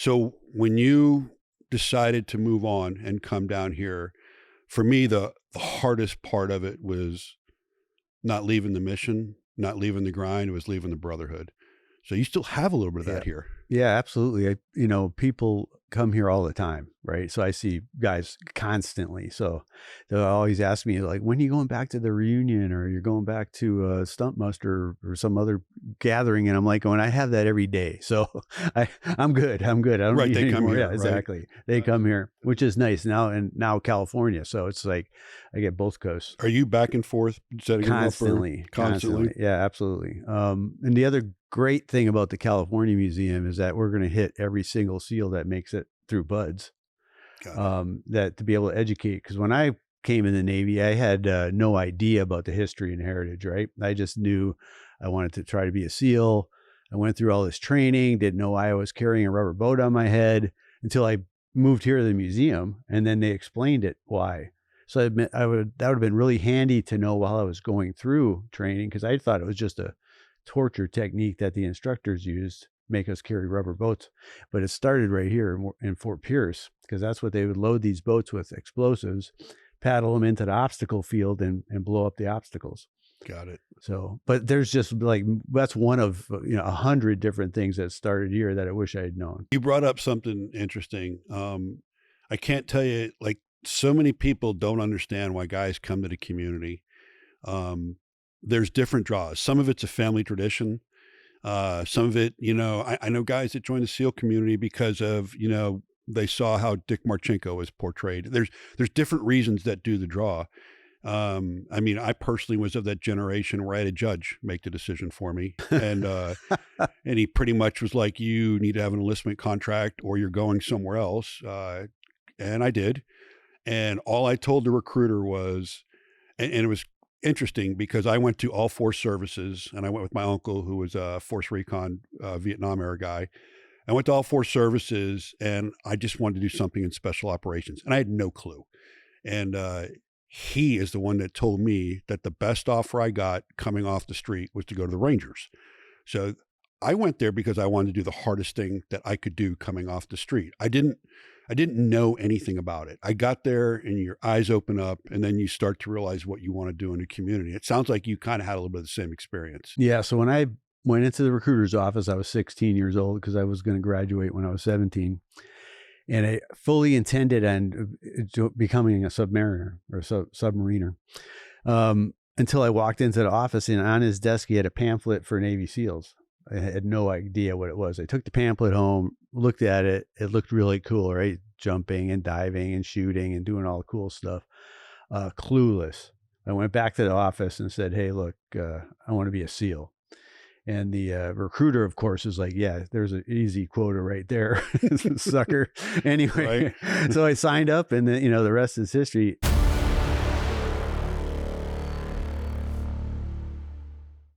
So when you decided to move on and come down here, for me, the hardest part of it was not leaving the mission, not leaving the grind. It was leaving the brotherhood. So you still have a little bit of that here. Yeah, absolutely. People come here all the time, right? So I see guys constantly. So they'll always ask me, like, when are you going back to the reunion, or you're going back to Stunt Muster or some other gathering? And I'm like, I have that every day. So I'm good. I'm good. I don't Right, need they any come more. here, Yeah, right? exactly. They come here, which is nice now. And now California. So it's like I get both coasts. Are you back and forth setting them up for Constantly. Yeah, absolutely. And the other great thing about the California Museum is that we're going to hit every single seal that makes it through buds. That to be able to educate, because when I came in the Navy, I had no idea about the history and heritage, right? I just knew I wanted to try to be a SEAL. I went through all this training, didn't know why I was carrying a rubber boat on my head until I moved here to the museum, and then they explained it why. So that would have been really handy to know while I was going through training, because I thought it was just a torture technique that the instructors used, make us carry rubber boats. But it started right here in Fort Pierce, because that's what they would load these boats with: explosives, paddle them into the obstacle field, and blow up the obstacles. Got it. So, but there's just like, that's one of 100 different things that started here that I wish I had known. You brought up something interesting. I can't tell you, like, so many people don't understand why guys come to the community. There's different draws. Some of it's a family tradition. Some of it, I know guys that join the SEAL community because of, they saw how Dick Marchenko was portrayed. There's different reasons that do the draw. I mean, I personally was of that generation where I had a judge make the decision for me. And, and he pretty much was like, you need to have an enlistment contract or you're going somewhere else. And I did. And all I told the recruiter was, and it was interesting because I went to all 4 services, and I went with my uncle, who was a Force Recon Vietnam era guy. I went to all 4 services, and I just wanted to do something in special operations, and I had no clue. And he is the one that told me that the best offer I got coming off the street was to go to the Rangers. So I went there because I wanted to do the hardest thing that I could do coming off the street. I didn't know anything about it. I got there and your eyes open up, and then you start to realize what you want to do in the community. It sounds like you kind of had a little bit of the same experience. Yeah. So when I went into the recruiter's office, I was 16 years old because I was going to graduate when I was 17. And I fully intended on becoming a submariner or submariner. Until I walked into the office, and on his desk, he had a pamphlet for Navy SEALs. I had no idea what it was. I took the pamphlet home, looked at it. It looked really cool, right? Jumping and diving and shooting and doing all the cool stuff. Clueless. I went back to the office and said, hey, look, I want to be a SEAL. And the recruiter, of course, is like, yeah, there's an easy quota right there, sucker. Anyway, right. So I signed up, and then, the rest is history.